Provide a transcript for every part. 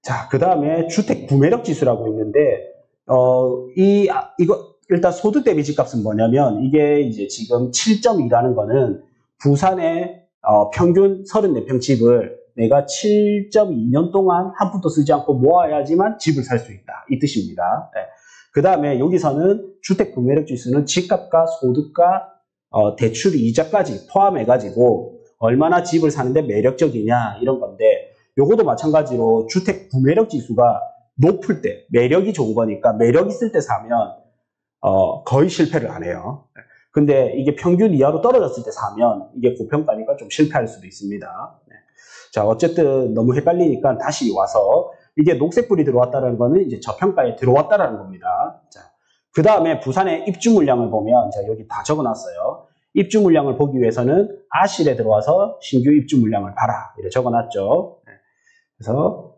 자, 그 다음에 주택 구매력 지수라고 있는데, 이거, 일단 소득 대비 집값은 뭐냐면, 이게 이제 지금 7.2라는 거는 부산의 평균 34평 집을 내가 7.2년 동안 한 푼도 쓰지 않고 모아야지만 집을 살 수 있다. 이 뜻입니다. 네. 그 다음에 여기서는 주택 구매력 지수는 집값과 소득과 대출 이자까지 포함해가지고 얼마나 집을 사는데 매력적이냐 이런 건데, 요것도 마찬가지로 주택 구매력 지수가 높을 때 매력이 좋은 거니까 매력 있을 때 사면 거의 실패를 안 해요. 근데 이게 평균 이하로 떨어졌을 때 사면 이게 고평가니까 좀 실패할 수도 있습니다. 자, 어쨌든 너무 헷갈리니까 다시 와서 이게 녹색불이 들어왔다는 거는 이제 저평가에 들어왔다는 겁니다. 자, 그 다음에 부산의 입주 물량을 보면, 자, 여기 다 적어놨어요. 입주 물량을 보기 위해서는 아실에 들어와서 신규 입주 물량을 봐라. 이렇게 적어놨죠. 그래서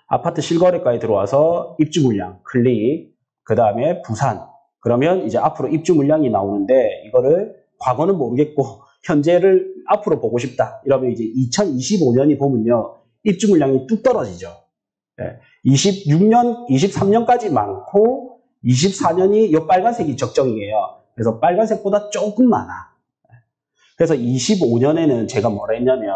아파트 실거래가에 들어와서 입주 물량 클릭, 그 다음에 부산. 그러면 이제 앞으로 입주 물량이 나오는데, 이거를 과거는 모르겠고 현재를 앞으로 보고 싶다. 이러면 이제 2025년이 보면요, 입주 물량이 뚝 떨어지죠. 26년, 23년까지 많고 24년이 이 빨간색이 적정이에요. 그래서 빨간색보다 조금 많아. 그래서 25년에는 제가 뭐라 했냐면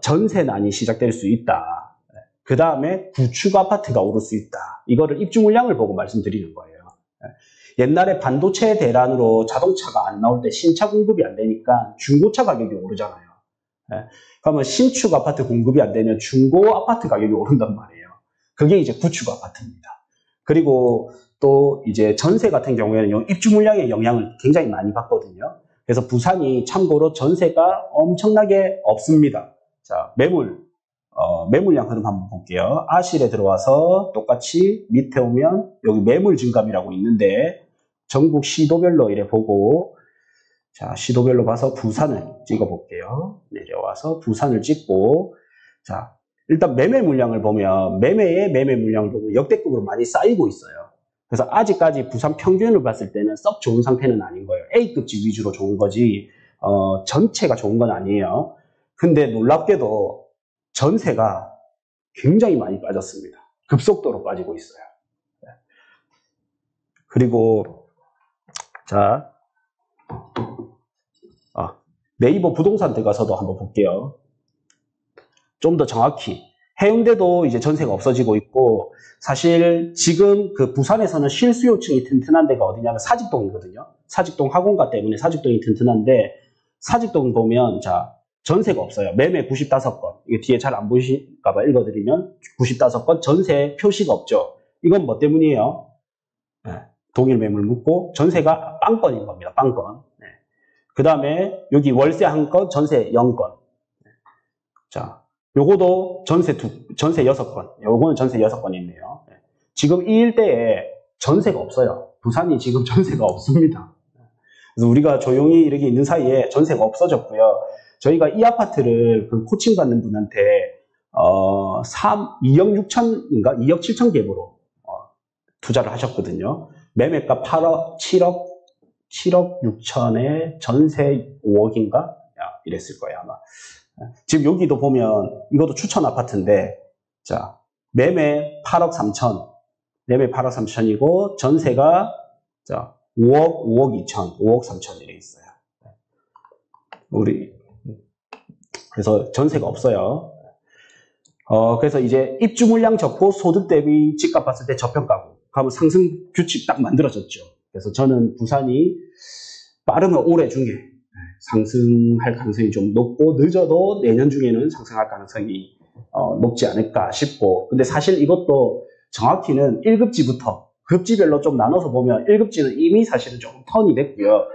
전세난이 시작될 수 있다. 그 다음에 구축 아파트가 오를 수 있다. 이거를 입주 물량을 보고 말씀드리는 거예요. 옛날에 반도체 대란으로 자동차가 안 나올 때 신차 공급이 안 되니까 중고차 가격이 오르잖아요. 그러면 신축 아파트 공급이 안 되면 중고 아파트 가격이 오른단 말이에요. 그게 이제 구축 아파트입니다. 그리고 또 이제 전세 같은 경우에는 입주 물량의 영향을 굉장히 많이 받거든요. 그래서 부산이 참고로 전세가 엄청나게 없습니다. 자, 매물량 흐름 한번 볼게요. 아실에 들어와서 똑같이 밑에 오면 여기 매물 증감이라고 있는데, 전국 시도별로 이래 보고, 자, 시도별로 봐서 부산을 찍어 볼게요. 내려와서 부산을 찍고, 자, 일단 매매 물량을 보면 매매 물량을 보면 역대급으로 많이 쌓이고 있어요. 그래서 아직까지 부산 평균을 봤을 때는 썩 좋은 상태는 아닌 거예요. A급지 위주로 좋은 거지 전체가 좋은 건 아니에요. 근데 놀랍게도 전세가 굉장히 많이 빠졌습니다. 급속도로 빠지고 있어요. 그리고 자, 네이버 부동산 들어가서도 한번 볼게요. 좀 더 정확히 해운대도 이제 전세가 없어지고 있고, 사실 지금 그 부산에서는 실수요층이 튼튼한 데가 어디냐면 사직동이거든요. 사직동 학원가 때문에 사직동이 튼튼한데, 사직동 보면 자, 전세가 없어요. 매매 95건. 이게 뒤에 잘 안 보이실까봐 읽어드리면 95건 전세 표시가 없죠. 이건 뭐 때문이에요? 동일 매물 묻고 전세가 빵건인 겁니다. 빵건. 그 다음에 여기 월세 1건, 전세 0건. 자, 요거도 전세 6건. 요거는 전세 6건 있네요. 지금 이 일대에 전세가 없어요. 부산이 지금 전세가 없습니다. 그래서 우리가 조용히 이렇게 있는 사이에 전세가 없어졌고요. 저희가 이 아파트를 그 코칭 받는 분한테 2억 6천인가 2억 7천 갭으로 투자를 하셨거든요. 매매가 7억 6천에 전세 5억인가? 이랬을 거예요, 아마. 지금 여기도 보면 이것도 추천 아파트인데, 자, 매매 8억 3천. 매매 8억 3천이고 전세가 자, 5억 2천, 5억 3천 이래 있어요. 그래서 전세가 없어요. 그래서 이제 입주 물량 적고 소득 대비 집값 봤을 때 저평가고, 그러면 상승 규칙 딱 만들어졌죠. 그래서 저는 부산이 빠르면 올해 중에 상승할 가능성이 좀 높고, 늦어도 내년 중에는 상승할 가능성이 높지 않을까 싶고, 근데 사실 이것도 정확히는 1급지부터 급지별로 좀 나눠서 보면 1급지는 이미 사실은 좀 턴이 됐고요.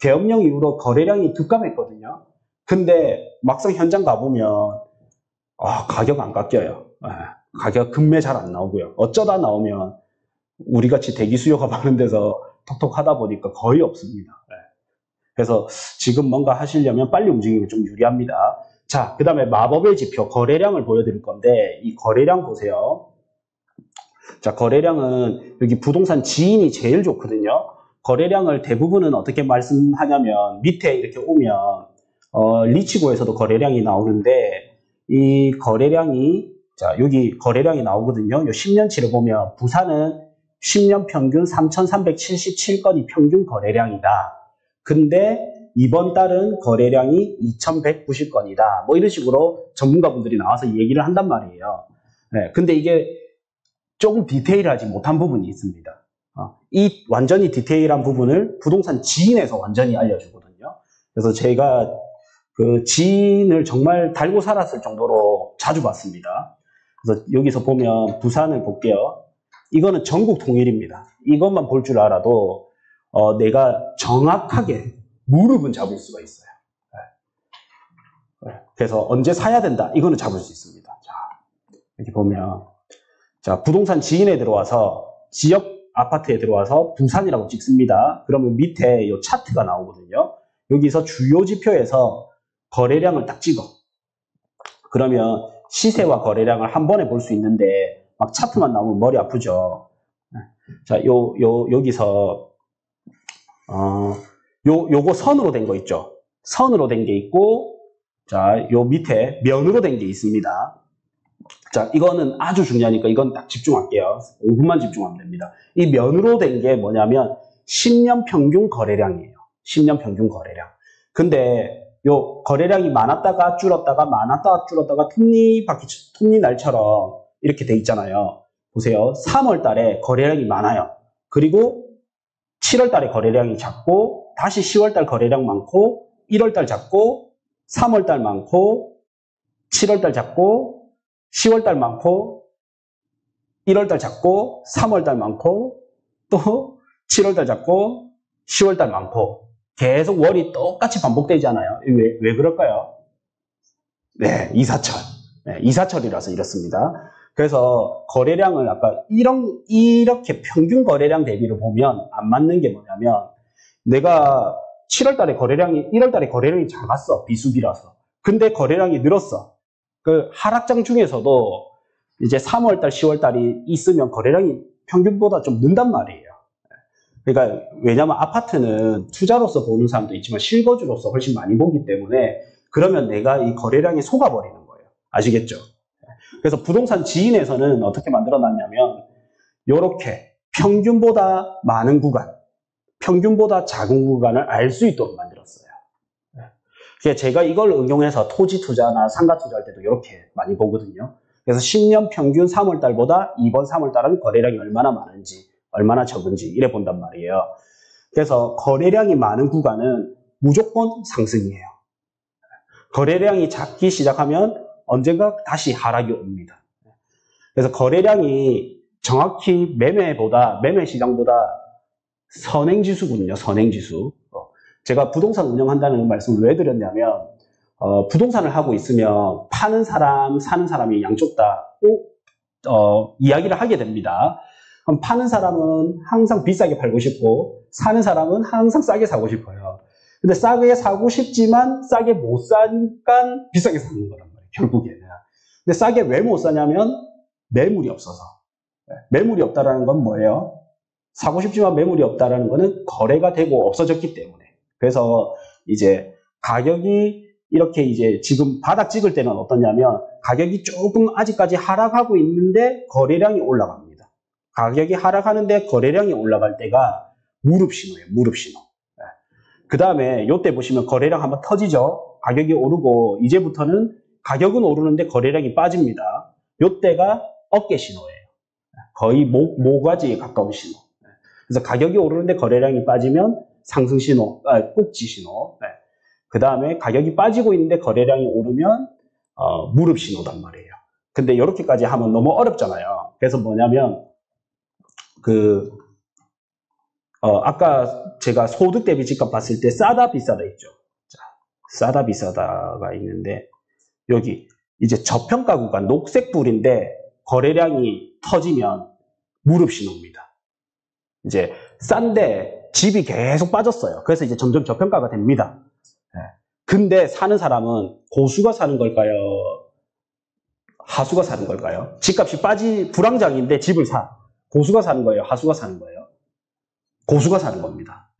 계엄령 이후로 거래량이 급감했거든요. 근데 막상 현장 가보면 가격 안 깎여요. 가격 급매 잘 안 나오고요. 어쩌다 나오면 우리같이 대기 수요가 많은 데서 톡톡 하다 보니까 거의 없습니다. 그래서 지금 뭔가 하시려면 빨리 움직이는 게 좀 유리합니다. 자, 그 다음에 마법의 지표 거래량을 보여드릴 건데, 이 거래량 보세요. 자, 거래량은 여기 부동산 지인이 제일 좋거든요. 거래량을 대부분은 어떻게 말씀하냐면, 밑에 이렇게 오면 리치고에서도 거래량이 나오는데, 이 거래량이 자, 여기 거래량이 나오거든요. 요 10년치를 보면 부산은 10년 평균 3,377건이 평균 거래량이다. 근데 이번 달은 거래량이 2,190건이다. 뭐 이런 식으로 전문가분들이 나와서 얘기를 한단 말이에요. 네, 근데 이게 조금 디테일하지 못한 부분이 있습니다. 이 완전히 디테일한 부분을 부동산 지인에서 완전히 알려주거든요. 그래서 제가 그 지인을 정말 달고 살았을 정도로 자주 봤습니다. 그래서 여기서 보면 부산을 볼게요. 이거는 전국 통일입니다. 이것만 볼 줄 알아도 내가 정확하게 무릎은 잡을 수가 있어요. 그래서 언제 사야 된다, 이거는 잡을 수 있습니다. 자, 이렇게 보면, 자, 부동산 지인에 들어와서 지역 아파트에 들어와서 부산이라고 찍습니다. 그러면 밑에 이 차트가 나오거든요. 여기서 주요 지표에서 거래량을 딱 찍어. 그러면 시세와 거래량을 한 번에 볼 수 있는데 막 차트만 나오면 머리 아프죠. 자, 여기서 요거 선으로 된 거 있죠. 선으로 된 게 있고, 자, 요 밑에 면으로 된 게 있습니다. 자, 이거는 아주 중요하니까 이건 딱 집중할게요. 5분만 집중하면 됩니다. 이 면으로 된 게 뭐냐면 10년 평균 거래량이에요. 10년 평균 거래량. 근데 요 거래량이 많았다가 줄었다가 많았다가 줄었다가 톱니날처럼 이렇게 돼 있잖아요. 보세요. 3월 달에 거래량이 많아요. 그리고 7월 달에 거래량이 작고, 다시 10월 달 거래량 많고, 1월 달 작고, 3월 달 많고, 7월 달 작고, 10월 달 많고, 1월 달 작고, 3월 달 많고, 또 7월 달 작고, 10월 달 많고, 계속 월이 똑같이 반복되잖아요. 왜 그럴까요? 네, 이사철. 네, 이사철이라서 이렇습니다. 그래서 거래량을 아까 이렇게 평균 거래량 대비를 보면 안 맞는 게 뭐냐면, 내가 7월 달에 거래량이, 1월 달에 거래량이 작았어. 비수기라서. 근데 거래량이 늘었어. 그 하락장 중에서도 이제 3월 달, 10월 달이 있으면 거래량이 평균보다 좀 는단 말이에요. 그러니까 왜냐면 아파트는 투자로서 보는 사람도 있지만 실거주로서 훨씬 많이 보기 때문에, 그러면 내가 이 거래량에 속아버리는 거예요. 아시겠죠? 그래서 부동산 지인에서는 어떻게 만들어 놨냐면 이렇게 평균보다 많은 구간, 평균보다 작은 구간을 알 수 있도록 만들었어요. 그래서 제가 이걸 응용해서 토지 투자나 상가 투자할 때도 이렇게 많이 보거든요. 그래서 10년 평균 3월 달보다 이번 3월 달은 거래량이 얼마나 많은지, 얼마나 적은지 이래 본단 말이에요. 그래서 거래량이 많은 구간은 무조건 상승이에요. 거래량이 작기 시작하면 언젠가 다시 하락이 옵니다. 그래서 거래량이 정확히 매매 시장보다 선행지수군요. 선행지수. 제가 부동산 운영한다는 말씀을 왜 드렸냐면, 부동산을 하고 있으면 파는 사람, 사는 사람이 양쪽 다 이야기를 하게 됩니다. 그럼 파는 사람은 항상 비싸게 팔고 싶고, 사는 사람은 항상 싸게 사고 싶어요. 근데 싸게 사고 싶지만 싸게 못 사니까 비싸게 사는 거란 말이에요, 결국에는. 근데 싸게 왜 못 사냐면 매물이 없어서. 매물이 없다라는 건 뭐예요? 사고 싶지만 매물이 없다라는 거는 거래가 되고 없어졌기 때문에. 그래서 이제 가격이 이렇게 이제 지금 바닥 찍을 때는 어떠냐면, 가격이 조금 아직까지 하락하고 있는데 거래량이 올라갑니다. 가격이 하락하는데 거래량이 올라갈 때가 무릎 신호예요. 무릎 신호. 그 다음에 요때 보시면 거래량 한번 터지죠. 가격이 오르고 이제부터는 가격은 오르는데 거래량이 빠집니다. 요때가 어깨 신호예요. 거의 모가지에 가까운 신호. 그래서 가격이 오르는데 거래량이 빠지면 상승 신호, 꼭지 신호. 그 다음에 가격이 빠지고 있는데 거래량이 오르면 무릎 신호단 말이에요. 근데 이렇게까지 하면 너무 어렵잖아요. 그래서 뭐냐면 아까 제가 소득 대비 집값 봤을 때 싸다 비싸다 있죠. 자, 싸다 비싸다가 있는데, 여기 이제 저평가 구간 녹색불인데 거래량이 터지면 무릎 신호입니다. 이제 싼데 집이 계속 빠졌어요. 그래서 이제 점점 저평가가 됩니다. 근데 사는 사람은 고수가 사는 걸까요? 하수가 사는 걸까요? 집값이 불황장인데 집을 사. 고수가 사는 거예요? 하수가 사는 거예요? 고수가 사는 겁니다.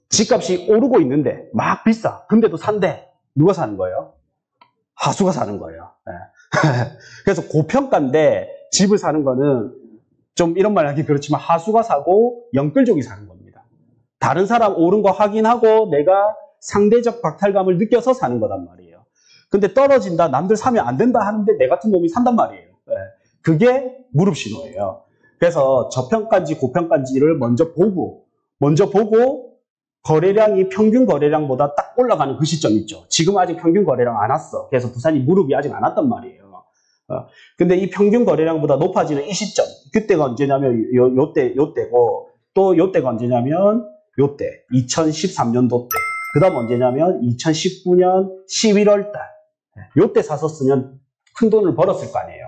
집값이 오르고 있는데 막 비싸. 근데도 산대. 누가 사는 거예요? 하수가 사는 거예요. 그래서 고평가인데 집을 사는 거는 좀 이런 말 하기 그렇지만 하수가 사고 영끌족이 사는 겁니다. 다른 사람 오른 거 확인하고 내가 상대적 박탈감을 느껴서 사는 거란 말이에요. 근데 떨어진다, 남들 사면 안 된다 하는데 내 같은 놈이 산단 말이에요. 그게 무릎 신호예요. 그래서 저평가인지 고평가인지를 먼저 보고 거래량이 평균 거래량보다 딱 올라가는 그 시점 있죠. 지금 아직 평균 거래량 안 왔어. 그래서 부산이 무릎이 아직 안 왔단 말이에요. 근데 이 평균 거래량보다 높아지는 이 시점, 그때가 언제냐면 요때고, 또 요때가 언제냐면 요때 2013년도 때, 그 다음 언제냐면 2019년 11월 달, 요때 샀었으면 큰 돈을 벌었을 거 아니에요.